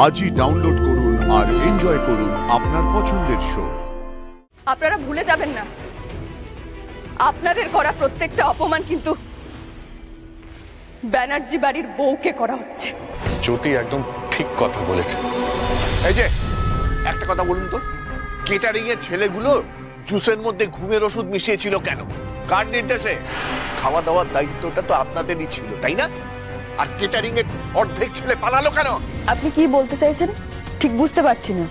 আজই ডাউনলোড করুন আর এনজয় করুন আপনার পছন্দের শো। আপনারা ভুলে যাবেন না, আপনাদের করা প্রত্যেকটা অপমান কিন্তু ব্যানার্জি বাড়ির বউকে করা হচ্ছে। জ্যোতি একদম ঠিক কথা বলেছে। এই যে একটা কথা বলুন তো, কেটারিং এর ছেলেগুলো জুসের মধ্যে ঘুমের ওষুধ মিশিয়েছিল কেন? কার নির্দেশে? খাওয়া দাওয়ার দায়িত্বটা তো আপনাদেরই ছিল, তাই না? আর কেটারিং এর অর্ধেক ছেলে পালালো কেন? আপনি কি বলতে চাইছেন ঠিক বুঝতে পারছি না।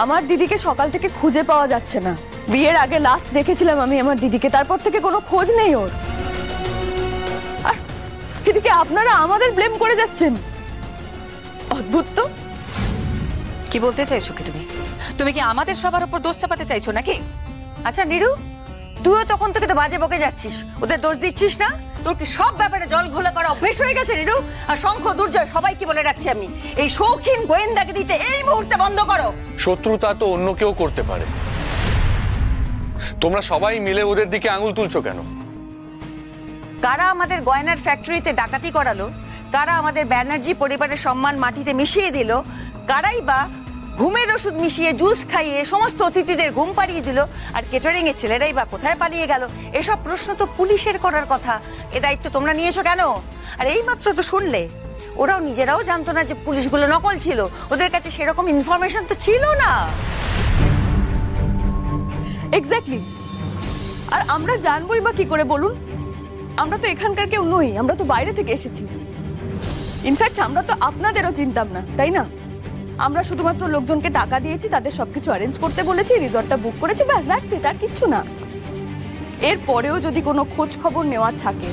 আমার দিদিকে সকাল থেকে খুঁজে পাওয়া যাচ্ছে না। বিয়ের আগে লাস্ট দেখেছিলাম আমি আমার দিদিকে, তারপর থেকে কোনো খোঁজ নেই ওর। আর এদিকে আপনারা আমাদের ব্লেম করে যাচ্ছেন। অদ্ভুত তো। কি বলতে চাইছো কি তুমি? তুমি কি আমাদের সবার উপর দোষ চাপাতে চাইছো নাকি? আচ্ছা নীরু, তুইও তখন থেকে তো বাজে বকে যাচ্ছিস, ওদের দোষ দিচ্ছিস না? তোর কি সব ব্যাপারে জল ঘোলা করা অভ্যেস হয়ে গেছে নীরু? আর শঙ্খ দুর্জয় সবাইকে বলে রাখছি আমি, এই শৌখিন গোয়েন্দাকে দিতে এই মুহূর্তে বন্ধ করো। শত্রুতা তো অন্য কেউ করতে পারে, তোমরা সবাই মিলে ওদের দিকে আঙুল তুলছো কেন? কারা আমাদের গয়নার ফ্যাক্টরিতে ডাকাতি করালো, কারা আমাদের ব্যানার্জি পরিবারের সম্মান মাটিতে মিশিয়ে দিল, কারাই বা ঘুমের ওষুধ মিশিয়ে জুস খাইয়ে সমস্ত অতিথিদের ঘুম পাড়িয়ে দিল, আর কেটারিং এর ছেলেরাই বা কোথায় পালিয়ে গেল? এসব প্রশ্ন তো পুলিশের করার কথা। এ দায়িত্ব তোমরা নিয়েছো কেন? আর এই মাত্র তো শুনলে ওরাও নিজেরাও জানতো না যে পুলিশগুলো নকল ছিল, ওদের কাছে সেরকম ইনফরমেশন তো ছিল না। এক্স্যাক্টলি। আর আমরা জানবোই বা কি করে বলুন? আমরা তো এখানকার কেউ নই, আমরা তো বাইরে থেকে এসেছি। ইনফ্যাক্ট আমরা তো আপনাদেরও চিনতাম না, তাই না? আমরা শুধুমাত্র লোকজনকে টাকা দিয়েছি, তাদের সবকিছু অ্যারেঞ্জ করতে বলেছি, রিসর্টটা বুক করেছি, ব্যাস দ্যাটস ইট, আর কিচ্ছু না। এর পরেও যদি কোনো খোঁজ খবর নেওয়ার থাকে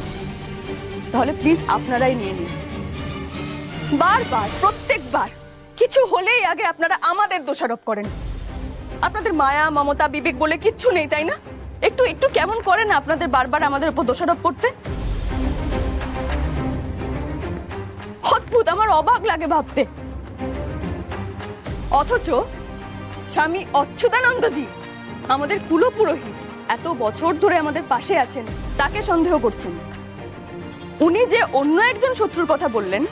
তাহলে প্লিজ আপনারাই নিয়ে নিন। বারবার প্রত্যেকবার কিছু হলেই আগে আপনারা আমাদের দোষারোপ করেন। আপনাদের মায়া মমতা বিবেক বলে কিচ্ছু নেই, তাই না? একটু একটু কেমন করে না আপনাদের বারবার আমাদের উপর দোষারোপ করতে। অদ্ভুত, আমার অবাক লাগে ভাবতে। অথচ স্বামী অচ্যুতানন্দজি, আমাদের কুলপুরোহিত, এত বছর ধরে আমাদের পাশে আছেন, তাকে সন্দেহ করছেন। উনি যে অন্য একজন শত্রুর কথা বললেন,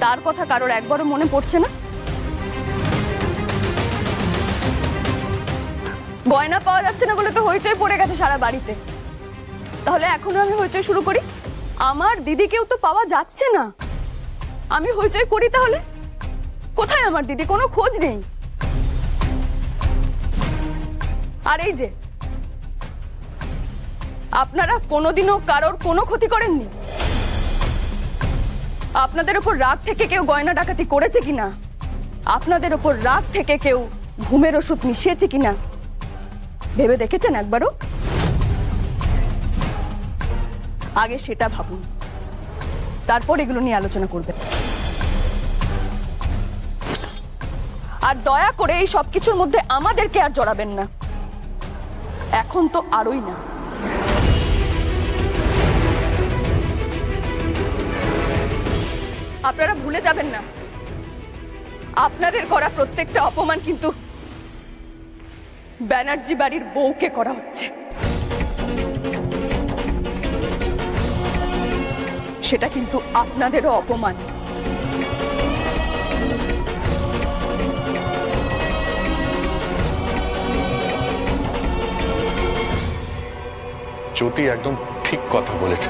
তার কথা কারোর একবারও মনে পড়ছে না। গয়না পাওয়া যাচ্ছে না বলে তো হইচই পড়ে গেছে সারা বাড়িতে। তাহলে এখনো আমি হইচই শুরু করি? আমার দিদিকেও তো পাওয়া যাচ্ছে না, আমি হইচই করি তাহলে? কোথায় আমার দিদি? কোনো খোঁজ নেই। আর এই যে আপনারা কোনোদিনও কারোর কোনো ক্ষতি করেননি। আপনাদের উপর রাগ থেকে কেউ গয়না ডাকাতি করেছে কিনা, আপনাদের উপর রাগ থেকে কেউ ঘুমের ওষুধ মিশিয়েছে কিনা ভেবে দেখেছেন একবারও? আগে সেটা ভাবুন, তারপর এগুলো নিয়ে আলোচনা করবেন। আর দয়া করে এই সবকিছুর মধ্যে আমাদেরকে আর জড়াবেন না, এখন তো আরোই না। আপনারা ভুলে যাবেন না, আপনাদের করা প্রত্যেকটা অপমান কিন্তু ব্যানার্জি বাড়ির বউকে করা হচ্ছে। সেটা কিন্তু আপনাদেরও অপমান। জ্যোতি একদম ঠিক কথা বলেছে।